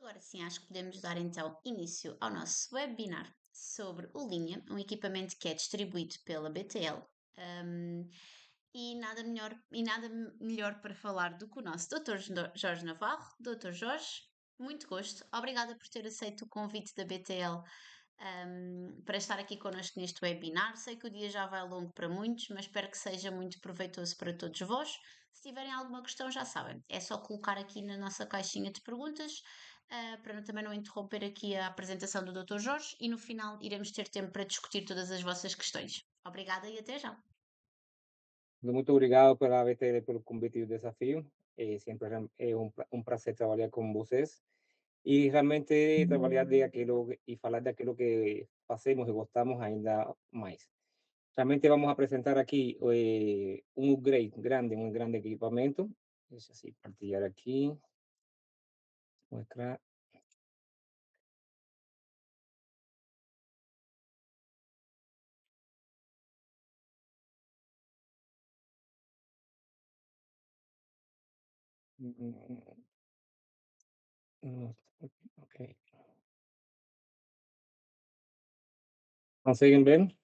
Agora sim, acho que podemos dar então início ao nosso webinar sobre o Linha, um equipamento que é distribuído pela BTL. Um, e nada melhor para falar do que o nosso Dr. Jorge Navarro. Dr. Jorge, muito gosto. Obrigada por ter aceito o convite da BTL para estar aqui connosco neste webinar. Sei que o dia já vai longo para muitos, mas espero que seja muito proveitoso para todos vós. Se tiverem alguma questão, já sabem, é só colocar aqui na nossa caixinha de perguntas, para também não interromper aqui a apresentação do Dr. Jorge e no final iremos ter tempo para discutir todas as vossas questões. Obrigada e até já. Muito obrigado pela BTL pelo convite e o desafio. Sempre é um prazer trabalhar com vocês e realmente trabalhar de aquilo e falar daquilo que fazemos e gostamos ainda mais. Realmente vamos a apresentar aqui um upgrade grande, um grande equipamento. Deixa assim partilhar aqui, mostrar. Mm, mm, mm, mm, Ok. ¿Consiguen ver?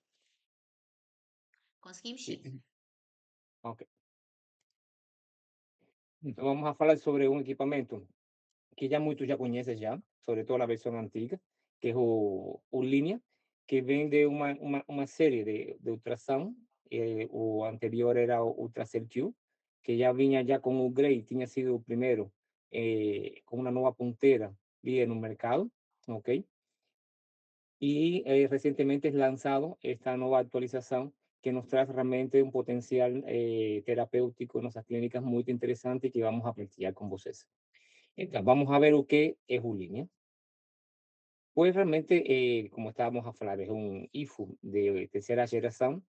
Conseguimos sim. Sí. Ok. Então vamos a falar sobre um equipamento que ya muchos ya conocen ya, sobre todo la versión antigua, que es o línea, que vem de uma série de ultrasound, o anterior era o Ultracell Q, que ya vinha ya con un upgrade, tinha sido o primeiro, con una nueva puntera vi en un mercado, ¿ok? Y recientemente es lanzado esta nueva actualización que nos trae realmente un potencial terapéutico en nuestras clínicas muy interesante que vamos a plantear con vocês. Então, vamos a ver o que é o línea. Pues realmente, como estábamos a hablar, es un IFU de tercera generación,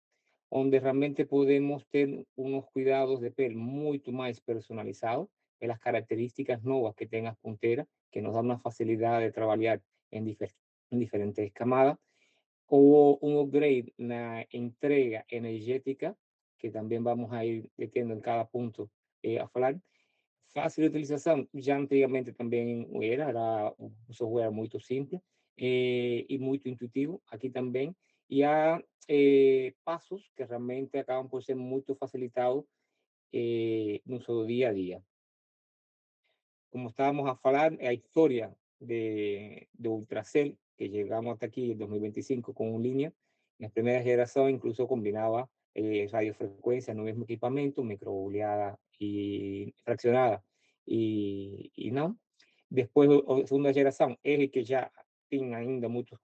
donde realmente podemos tener unos cuidados de piel mucho más personalizados, de las características nuevas que tengas puntera, que nos da una facilidad de trabajar en, en diferentes camadas. Hubo un upgrade en la entrega energética, que también vamos a ir metiendo en cada punto a hablar. Fácil de utilização, já antigamente também era um software muito simples e muito intuitivo, aqui também. E há passos que realmente acabam por ser muito facilitados no seu dia a dia. Como estábamos a falar, a historia de Ultracell, que llegamos hasta aquí en 2025 con un línea, la primera generación incluso combinaba radiofrecuencia en un mismo equipamiento, microbuleada y fraccionada y no. Después, segunda generación, es el que ya tienen ainda muchos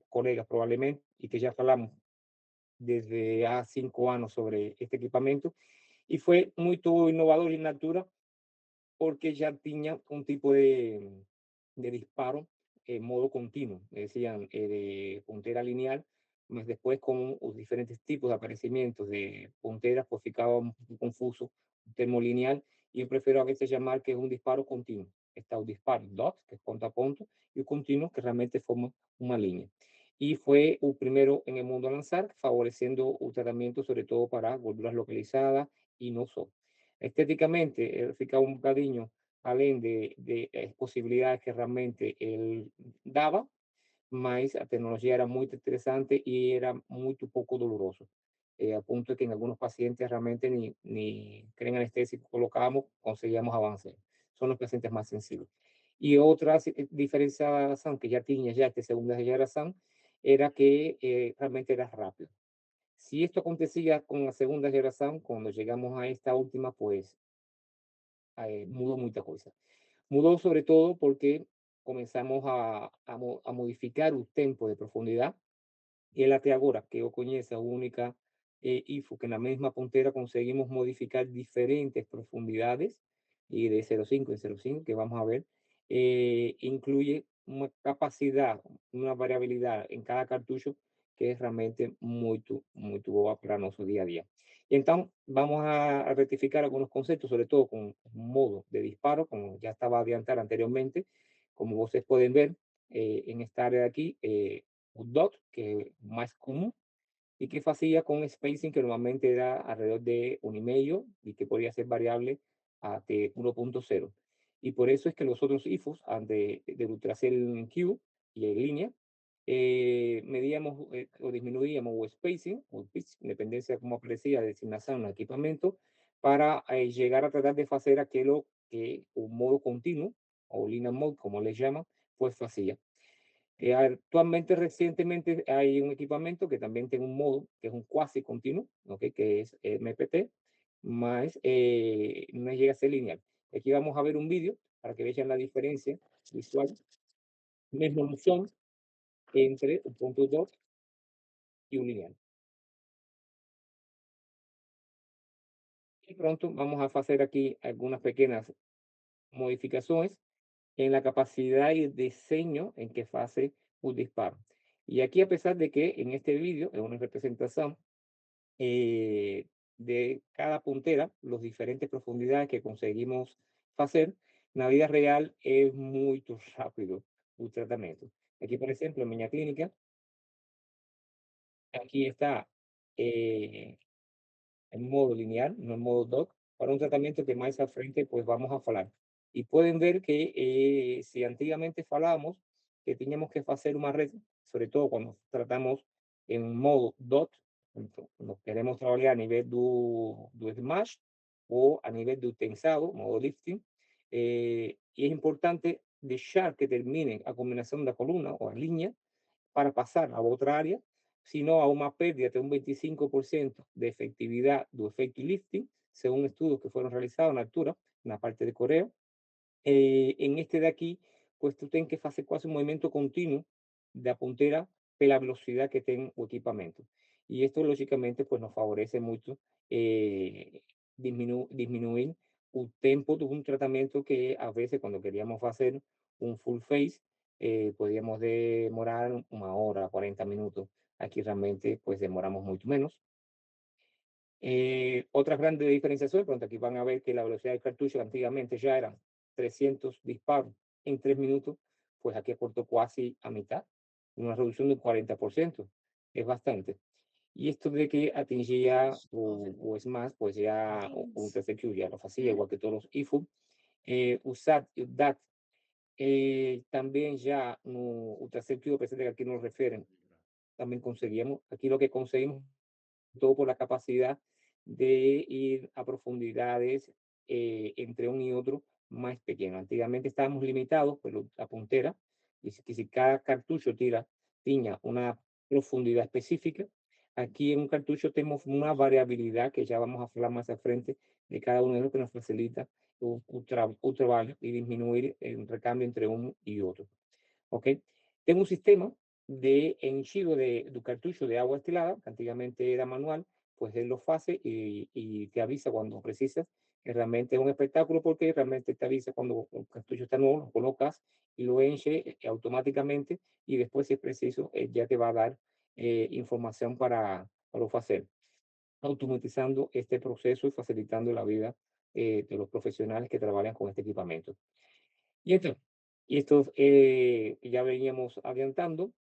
colegas probablemente y que ya hablamos desde hace 5 años sobre este equipamiento y fue muy innovador y natura porque ya tenía un tipo de disparo en modo continuo, decían, de puntera lineal, mas después con los diferentes tipos de aparecimientos de punteras, pues ficaba un poco confuso el termo lineal, y yo prefiero a veces llamar que es un disparo continuo. Está el disparo dot, que es punto a punto, y el continuo, que realmente forma una línea. Y fue el primero en el mundo a lanzar, favoreciendo un tratamiento sobre todo para gorduras localizadas y no solo. Estéticamente, fica un bocadinho além de possibilidades que realmente ele dava, mas a tecnologia era muito interessante e era muito pouco doloroso. A ponto de que em alguns pacientes realmente ni creme anestésico colocábamos, conseguíamos avançar. São os pacientes mais sensíveis. E outra diferenciação que já tinha já esta segunda geração era que realmente era rápido. Si esto acontecía con la segunda generación, cuando llegamos a esta última, pues mudó muchas cosas. Mudó sobre todo porque comenzamos a modificar el tempo de profundidad y el até agora, que yo conheço a única IFU, que en la misma puntera conseguimos modificar diferentes profundidades y de 0,5 en 0,5, que vamos a ver, incluye una capacidad, una variabilidad en cada cartucho que es realmente muy, muy boa para nuestro día a día. Y entonces vamos a rectificar algunos conceptos, sobre todo con modo de disparo, como ya estaba adiantado anteriormente. Como ustedes pueden ver en esta área de aquí, un dot, que es más común, y que hacía con spacing que normalmente era alrededor de 1,5 y que podía ser variable a T 1,0. Y por eso es que los otros IFUs, del Ultracell Q y en línea, medíamos o disminuíamos o spacing o pitch, en dependencia de cómo aparecía de designación el equipamiento, para llegar a tratar de hacer aquello que un modo continuo o linear mode, como le llaman, pues hacía. Actualmente, recientemente, hay un equipamiento que también tiene un modo, que es un cuasi continuo, ¿ok? Que es MPT, más no llega a ser lineal. Aquí vamos a ver un vídeo para que vean la diferencia visual, misma noción entre un punto 2 y un lineal. Y pronto vamos a hacer aquí algunas pequeñas modificaciones en la capacidad y el diseño en que hace un disparo. Y aquí, a pesar de que en este vídeo es una representación eh, de cada puntera, las diferentes profundidades que conseguimos hacer, en la vida real es muy rápido el tratamiento. Aquí, por ejemplo, en mi clínica, aquí está eh, en modo lineal, no en modo doc, para un tratamiento que más al frente pues vamos a falar. Y pueden ver que si antiguamente falábamos que teníamos que hacer una red, sobre todo cuando tratamos en modo dot, nos queremos trabajar a nivel do smash o a nivel do tensado, modo lifting, y es importante dejar que termine a combinación de la columna o la línea para pasar a otra área, sino a una pérdida de un 25% de efectividad del efecto lifting, según estudios que fueron realizados en la altura, en la parte de coreo. En este de aquí, pues tú tienes que hacer casi un movimiento continuo de la puntera de la velocidad que tenga tu equipamiento. Y esto, lógicamente, pues nos favorece mucho disminuir el tiempo de un tratamiento que a veces cuando queríamos hacer un full face, podíamos demorar una hora, 40 minutos. Aquí realmente pues demoramos mucho menos. Otras grandes diferenciaciones, pronto aquí van a ver que la velocidad del cartucho antiguamente ya eran 300 disparos en 3 minutos, pues aquí cortó casi a mitad, una reducción del 40%, es bastante. Y esto de que atingía o es más, pues ya un tercer ya lo hacía, igual que todos los IFU. USAT y UDAT también ya no, el tercer presente que aquí nos refieren, también conseguimos, aquí lo que conseguimos todo por la capacidad de ir a profundidades entre un y otro más pequeño. Antiguamente estábamos limitados por la puntera, y si cada cartucho tenía una profundidad específica, aquí en un cartucho tenemos una variabilidad que ya vamos a hablar más al frente de cada uno de ellos que nos facilita un trabajo y disminuir el recambio entre uno y otro. ¿Ok? Tengo un sistema de henchido de cartucho de agua destilada, que antiguamente era manual, pues él lo hace y te avisa cuando precisas, que realmente es un espectáculo porque realmente te avisa cuando el cartucho está nuevo, lo colocas y lo enche automáticamente y después, si es preciso, ya te va a dar información para lo hacer, automatizando este proceso y facilitando la vida de los profesionales que trabajan con este equipamiento. Y esto, ya veníamos adiantando,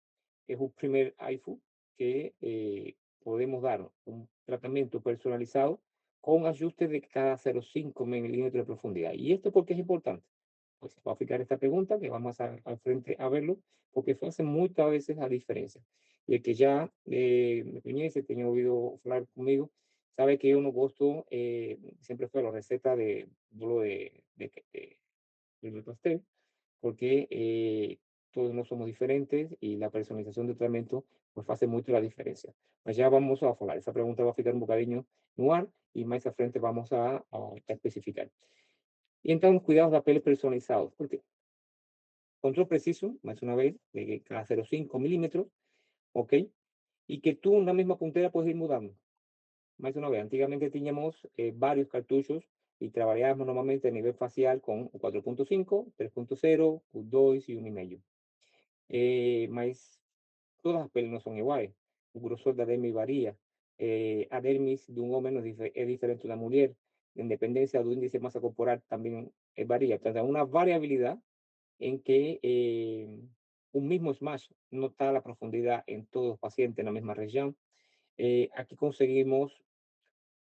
es un primer iPhone que podemos dar un tratamiento personalizado con ajustes de cada 0,5 milímetros de profundidad. ¿Y esto por qué es importante? Pues se va a fijar esta pregunta que vamos al frente a verlo, porque eso hace muchas veces la diferencia. Y el que ya me conoce, tenía oído hablar conmigo, sabe que yo no gusto, siempre fue la receta de, lo de pastel, porque todos no somos diferentes y la personalización del tratamiento pues hace mucho la diferencia. Pues ya vamos a hablar. Esa pregunta va a ficar un bocadillo noir y más al frente vamos a especificar. Y entonces, cuidados de pieles personalizados. Porque control preciso, más una vez, de cada 0,5 milímetros, ¿ok? Y que tú en la misma puntera puedes ir mudando. Más una vez, antiguamente teníamos varios cartuchos y trabajábamos normalmente a nivel facial con 4.5, 3.0, 2 y 1,5. Mas todas las peles no son iguales. El grosor da dermis varía. A dermis de un hombre es diferente de una mujer. En dependencia del índice de masa corporal también varía. Entonces, hay una variabilidad en que un mismo smash no está a la profundidad en todos los pacientes en la misma región. Aquí conseguimos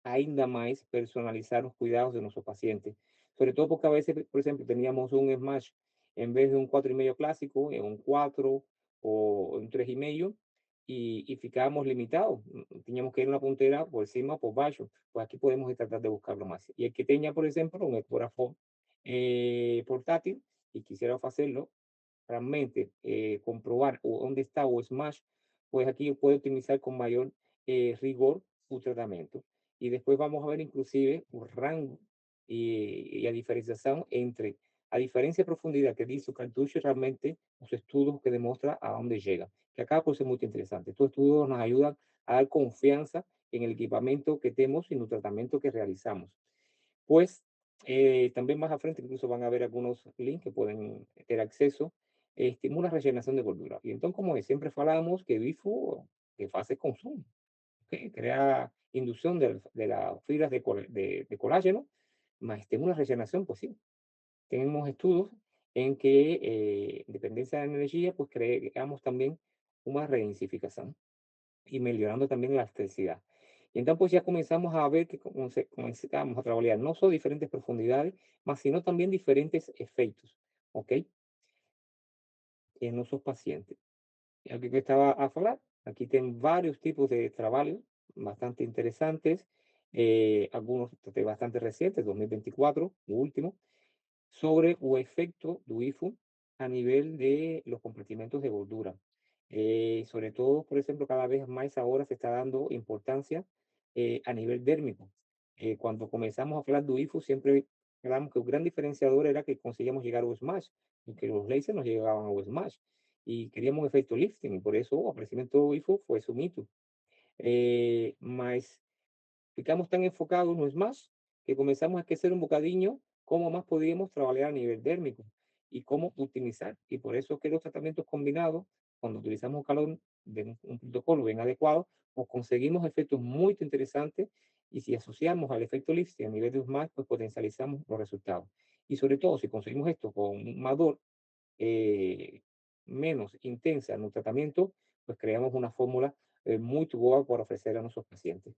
ainda más personalizar los cuidados de nuestros pacientes. sobre todo porque a veces, por ejemplo, teníamos un smash en vez de un 4,5 clásico, en un 4 o un 3,5 y ficábamos limitados. Teníamos que ir una puntera por encima o por baixo. Pues aquí podemos tratar de buscarlo más. Y el que tenga, por ejemplo, un ecógrafo portátil y quisiera hacerlo, realmente comprobar dónde está o Smash, pues aquí puede optimizar con mayor rigor su tratamiento. Y después vamos a ver inclusive un rango y a diferenciación entre, a diferencia de profundidad que dice su cartucho, realmente los estudios que demuestra a dónde llega. Que acá pues es muy interesante. Estos estudios nos ayudan a dar confianza en el equipamiento que tenemos y en el tratamiento que realizamos. Pues también más a frente incluso van a ver algunos links que pueden tener acceso. Estimula regeneración de gordura. Y entonces, como siempre falamos, que BIFU que hace consumo, que crea inducción de las fibras de colágeno, más estimula regeneración, pues sí. Tenemos estudios en que dependencia de energía, pues creamos también una redensificación y mejorando también la elasticidad. Y entonces pues ya comenzamos a ver que comenzamos a trabajar no solo diferentes profundidades, más sino también diferentes efectos, ¿ok? En nuestros pacientes. Y aquí que estaba a hablar, aquí tienen varios tipos de trabajos bastante interesantes, algunos bastante recientes, 2024, último, sobre el efecto do IFU a nivel de los compartimentos de gordura. Sobre todo, por ejemplo, cada vez más ahora se está dando importancia a nivel dérmico. Cuando comenzamos a hablar de IFU, siempre hablamos que un gran diferenciador era que conseguíamos llegar a Smash, y que los lasers nos llegaban a Smash. Y queríamos un efecto lifting, y por eso el aparecimiento de IFU fue su mito. Mas ficamos tan enfocados no es más que comenzamos a esquecer un bocadinho cómo más podíamos trabajar a nivel dérmico y cómo optimizar. Y por eso que los tratamientos combinados, cuando utilizamos calor de un protocolo bien adecuado, pues conseguimos efectos muy interesantes y si asociamos al efecto lifting a nivel de más, pues potencializamos los resultados. Y sobre todo, si conseguimos esto con un mador menos intensa en un tratamiento, pues creamos una fórmula muy buena para ofrecer a nuestros pacientes.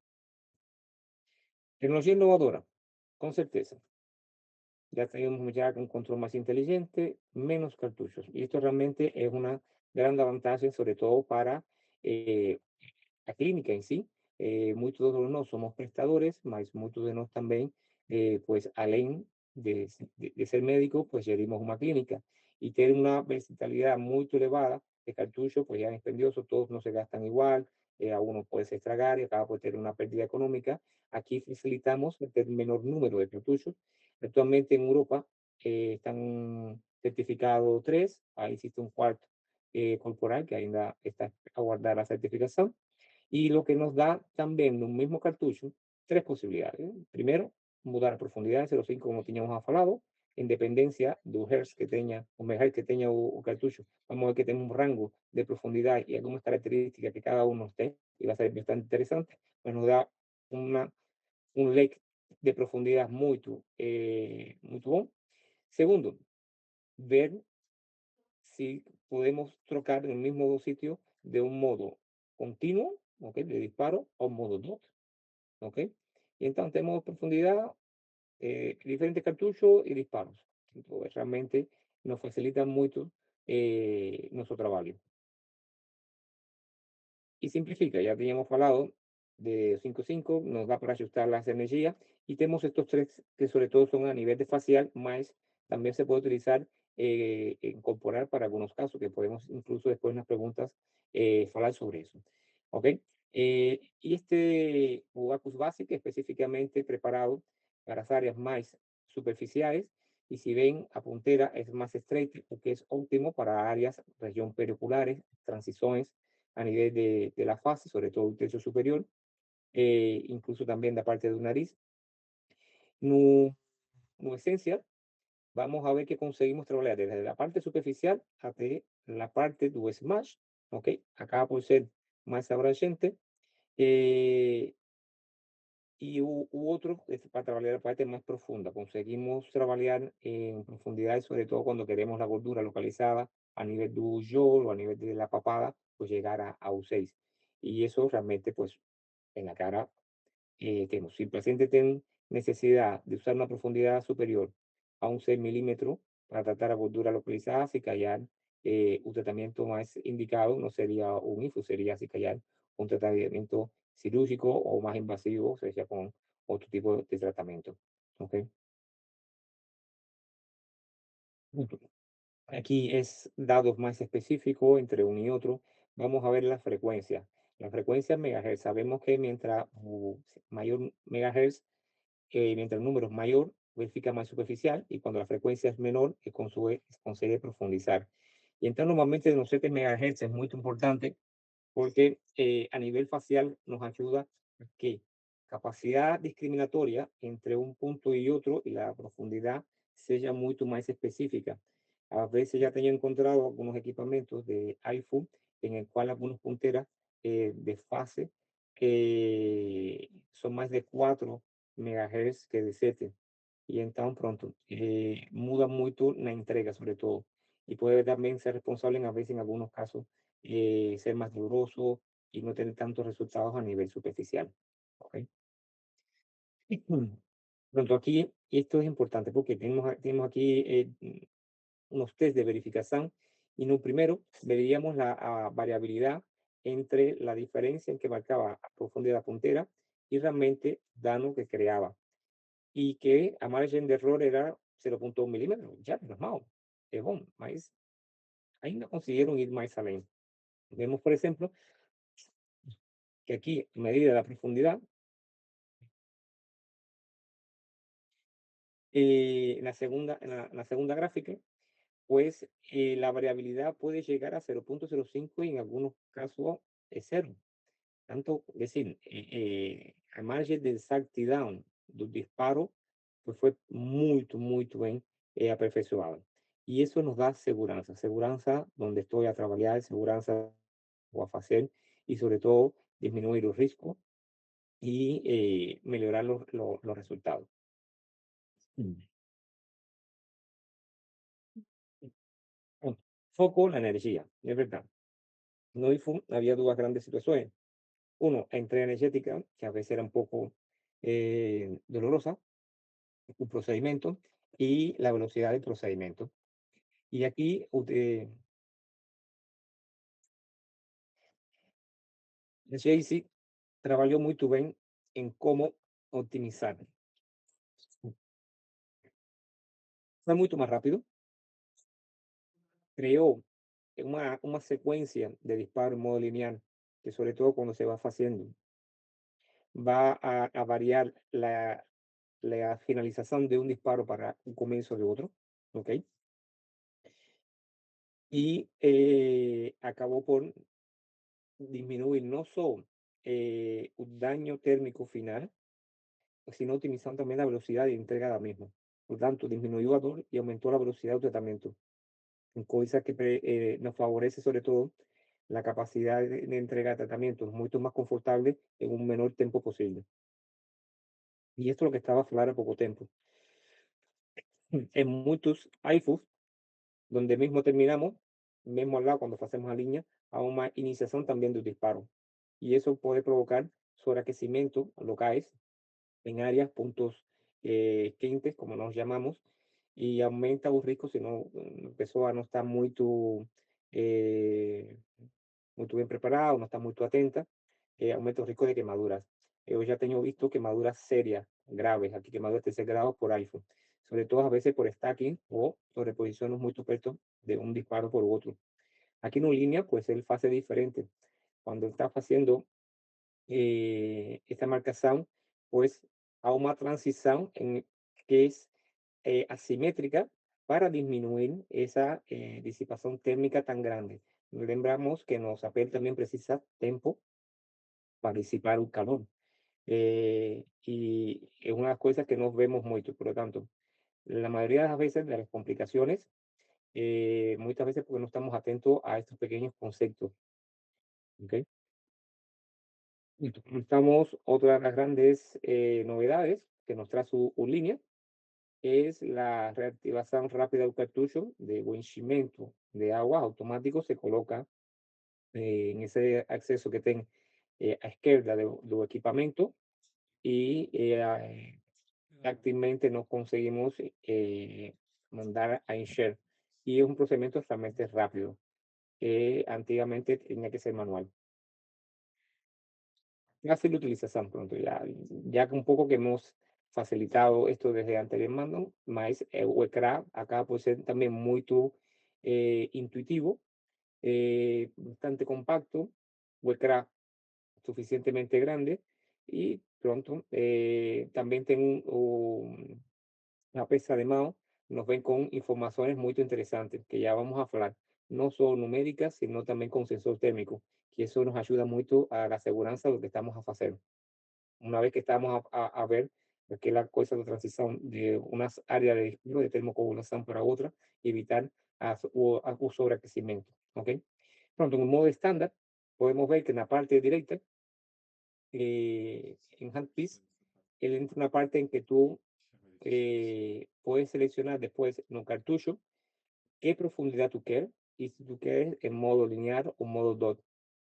Tecnología innovadora, con certeza. Ya tenemos ya un control más inteligente, menos cartuchos. Y esto realmente es una gran ventaja, sobre todo para eh, la clínica en sí. Muchos de nosotros somos prestadores, mas muchos de nosotros también, pues, além de ser médicos, pues, gerimos una clínica y tener una versatilidad muy elevada de cartuchos, pues, ya es dispendioso, todos no se gastan igual, a uno puede se estragar y acaba por tener una pérdida económica. Aquí facilitamos el menor número de cartuchos. Actualmente en Europa están certificados tres, ahí existe un cuarto corporal que ainda está a guardar la certificación y lo que nos da también un mismo cartucho tres posibilidades. Primero, mudar a profundidad en 0,5 como teníamos hablado, en dependencia del hertz que tenga, o megahertz que tenga o cartucho. Vamos a ver que tenga un rango de profundidad y algunas características que cada uno esté, y va a ser bastante interesante, pues nos da una, un lake de profundidad muy, muy bueno. Segundo, ver si podemos trocar en el mismo sitio de un modo continuo, ¿ok? De disparo a un modo dot, ¿ok? Y entonces tenemos profundidad, diferentes cartuchos y disparos. Entonces, realmente nos facilita mucho nuestro trabajo. Y simplifica, ya teníamos hablado de 5.5, nos da para ajustar las energías y tenemos estos tres que sobre todo son a nivel de facial, más también se puede utilizar, incorporar para algunos casos que podemos incluso después en las preguntas hablar sobre eso. ¿Ok? Y este Ubacus Basic específicamente preparado para las áreas más superficiales y si ven a puntera es más estrecha porque es óptimo para áreas, región periculares, transiciones a nivel de la fase, sobre todo el tercio superior, incluso también la parte de la nariz. No, no esencial, vamos a ver que conseguimos trabajar desde la parte superficial hasta la parte do smash, ¿ok? Acá por ser más abrasiente, eh, y u otro para trabajar la parte más profunda. Conseguimos trabajar en profundidad, sobre todo cuando queremos la gordura localizada a nivel del yogur o a nivel de la papada, pues llegar a U6. Y eso realmente, pues, en la cara tenemos. Si el paciente tiene necesidad de usar una profundidad superior a un 6 milímetros para tratar a gordura localizada, acicallar. Un tratamiento más indicado no sería un IFU, sería acicallar un tratamiento quirúrgico o más invasivo, sería con otro tipo de tratamiento. ¿Ok? Punto. Aquí es dados más específicos entre uno y otro. Vamos a ver la frecuencia. La frecuencia en megahertz. Sabemos que mientras mayor megahertz, mientras el número es mayor, verifica más superficial y cuando la frecuencia es menor, consigue profundizar. Y entonces normalmente los 7 megahertz es muy importante porque a nivel facial nos ayuda a que capacidad discriminatoria entre un punto y otro y la profundidad sea mucho más específica. A veces ya tenía encontrado algunos equipamientos de iPhone en el cual algunos punteras de fase son más de 4 megahertz que de 7 y entonces pronto muda mucho la entrega sobre todo y puede también ser responsable a veces en algunos casos ser más doloroso y no tener tantos resultados a nivel superficial. ¿Ok? Pronto aquí, y esto es importante porque tenemos aquí unos test de verificación y en un primero veríamos la variabilidad entre la diferencia en que marcaba a profundidad puntera y realmente daño que creaba y que a margen de error era 0,1 milímetros, ya, normal, es bom, mas ainda consiguieron ir más além. Vemos, por ejemplo, que aquí, a medida de la profundidad, en la segunda gráfica, pues la variabilidad puede llegar a 0,05 y en algunos casos es cero. Tanto, es decir, a margem de exatidão do disparo pues fue muy, muy bien aperfeiçoado. Y eso nos da seguranza, seguranza donde estoy a trabajar, seguranza o a hacer y sobre todo disminuir los riesgos y mejorar los resultados. Mm. Mm. Foco, la energía, es verdad. No había dos grandes situaciones. Uno, entrega energética, que a veces era un poco dolorosa, un procedimiento, y la velocidad del procedimiento. Y aquí Jaycee trabajó muy bien en cómo optimizar. Fue mucho más rápido, creó una secuencia de disparo en modo lineal, que sobre todo cuando se va haciendo, va a variar la finalización de un disparo para un comienzo de otro, ¿ok? Y acabó por disminuir no solo un daño térmico final, sino optimizando también la velocidad de entrega de la misma. Por tanto, disminuyó el valor y aumentó la velocidad de tratamiento, en cosa que nos favorece sobre todo la capacidad de entrega de tratamientos mucho más confortable en un menor tiempo posible. Y esto es lo que estaba a falar a poco tiempo. En muchos iPhones, donde mismo terminamos, mismo al lado cuando hacemos la línea, a una iniciación también de un disparo. Y eso puede provocar sobreaquecimiento locales en áreas, puntos quentes, como nos llamamos, y aumenta el riesgo si no, la persona no está eh, muy bien preparada, no está muy atenta, aumenta el riesgo de quemaduras. Yo ya tengo visto quemaduras serias, graves, aquí quemaduras de tercer grado por iPhone, sobre todo a veces por stacking o sobreposiciones muy supertos de un disparo por otro. Aquí en línea, pues él hace diferente. Cuando está haciendo esta marcación, pues a una transición que es asimétrica para disminuir esa disipación térmica tan grande. Lembramos que nos apel también precisa tiempo para disipar un calor. Y es una cosa que nos vemos mucho, por lo tanto, la mayoría de las veces de las complicaciones, muchas veces porque no estamos atentos a estos pequeños conceptos. ¿Ok? Y estamos, otra de las grandes novedades que nos trae su línea es la reactivación rápida del cartucho de enchimento de agua automático. Se coloca en ese acceso que tiene a izquierda del equipamiento y táctilmente no conseguimos mandar a Inshare. Y es un procedimiento realmente rápido, que antiguamente tenía que ser manual. Fácil de utilización pronto, ya que un poco que hemos facilitado esto desde anteriormente, más Wecraft acá puede ser también muy intuitivo, bastante compacto, Wecraft suficientemente grande y pronto también tengo una pesa de mano, nos ven con informaciones muy interesantes que ya vamos a hablar, no solo numéricas, sino también con sensor térmico, que eso nos ayuda mucho a la seguridad de lo que estamos a hacer. Una vez que estamos a ver que la cosa de transición de unas áreas de disco de termocoagulación para otra y evitar un sobrecrecimiento. ¿Ok? Pronto, en un modo estándar, podemos ver que en la parte directa, en Handpiece, él entra una parte en que tú puedes seleccionar después en un cartucho qué profundidad tú quieres y si tú quieres en modo lineal o modo dot.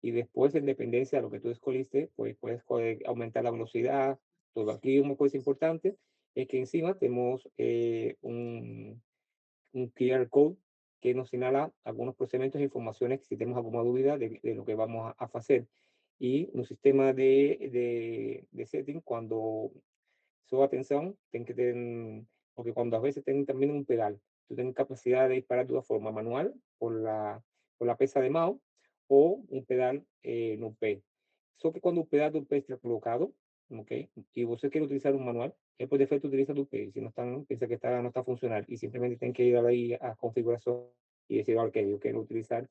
Y después, en dependencia de lo que tú escogiste, pues puedes aumentar la velocidad. Todo aquí una cosa importante es que encima tenemos un QR code que nos señala algunos procedimientos e informaciones si tenemos alguna duda de lo que vamos a hacer. Y un sistema de setting cuando su atención, ten que tener, porque cuando a veces tienen también un pedal, tú tienes capacidad de disparar de una forma manual por la pesa de mouse o un pedal no P. Solo que cuando un pedal no P está colocado, ¿ok? Y vos quiere utilizar un manual, él por defecto utiliza tu P. Si no están, piensa que está, no está funcional y simplemente tienen que ir ahí a configuración y decir, ok, yo quiero utilizar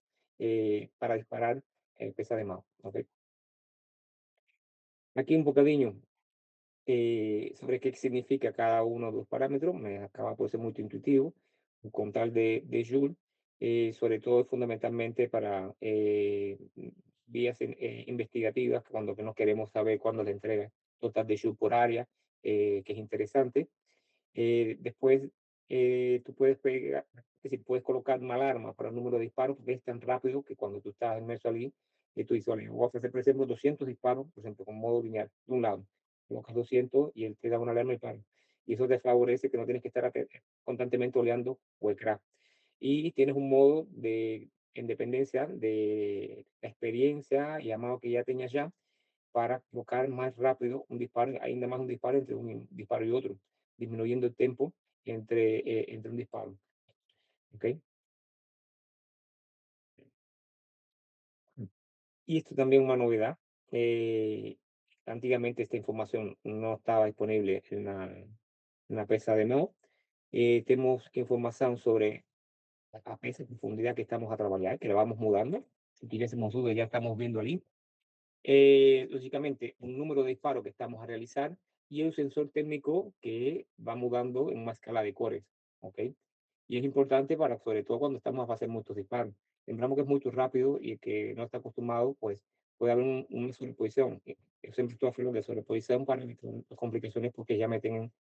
para disparar pesa de mouse, ¿ok? Aquí un bocadillo sobre qué significa cada uno de los parámetros, me acaba por ser muy intuitivo, con tal de Joule, sobre todo fundamentalmente para vías investigativas, cuando que nos queremos saber cuándo la entrega total de Joule por área, que es interesante. Después, tú puedes pegar, es decir, puedes colocar una alarma para el número de disparos, porque es tan rápido que cuando tú estás inmerso allí, tú dices, vale, voy a ofrecer, por ejemplo, 200 disparos, por ejemplo, con modo lineal, de un lado, colocas 200 y él te da una alarma y para. Y eso te favorece que no tienes que estar constantemente oleando o el craft. Y tienes un modo en dependencia de la experiencia y llamado que ya tenías ya, para colocar más rápido un disparo, ainda más un disparo entre un disparo y otro, disminuyendo el tiempo entre un disparo. ¿Ok? Y esto también es una novedad. Antiguamente esta información no estaba disponible en la pesa de Mo. Tenemos información sobre la pesa de profundidad que estamos a trabajar, que la vamos mudando. Si tuviésemos dudas, ya estamos viendo ahí. Lógicamente, un número de disparos que estamos a realizar y un sensor técnico que va mudando en una escala de cores, ¿ok? Y es importante para, sobre todo cuando estamos a hacer muchos disparos. Lembramos que es muy rápido y el que no está acostumbrado, pues puede haber una sobreposición. Yo siempre estoy hablando de sobreposición para evitar complicaciones porque ya me tienen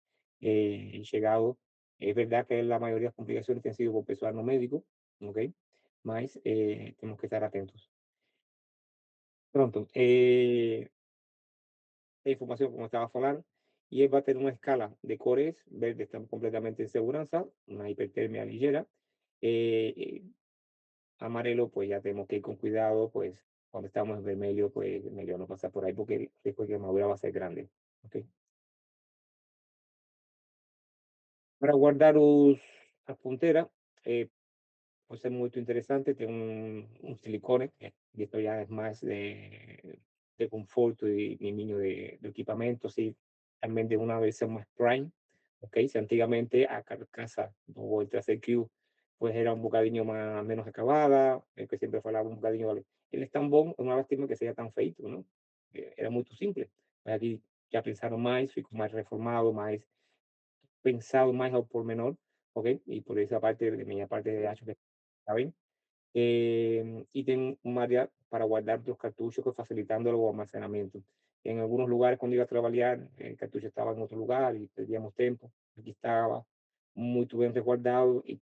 llegado. Es verdad que la mayoría de las complicaciones han sido por personal no médico, ¿ok? Más tenemos que estar atentos. Pronto, la información como estaba hablando, y él va a tener una escala de cores, verde estamos completamente en seguridad, una hipertermia ligera, eh, amarelo pues ya tenemos que ir con cuidado, pues cuando estamos en vermelho, pues vermelho no pasa por ahí porque después que la madura va a ser grande. ¿Ok? Para guardar las punteras, eh, puede ser muy interesante, tiene un silicone, y esto ya es más de confort y niño de equipamiento, sí, también de una versión más prime, ok, si antiguamente a carcasa o el tercer Q, pues era un bocadillo más, menos acabada, el que siempre falaba un bocadillo, vale. El estambón, una lástima que sea tan feito, ¿no? Era muy simple. Pues aquí ya pensaron más, fui más reformado, más pensado más al pormenor, ¿ok? Y por esa parte, de mi parte de H, ¿está bien? Y tengo un área para guardar los cartuchos, que facilitando el almacenamiento. En algunos lugares, cuando iba a trabajar, el cartucho estaba en otro lugar y perdíamos tiempo. Aquí estaba muy bien resguardado y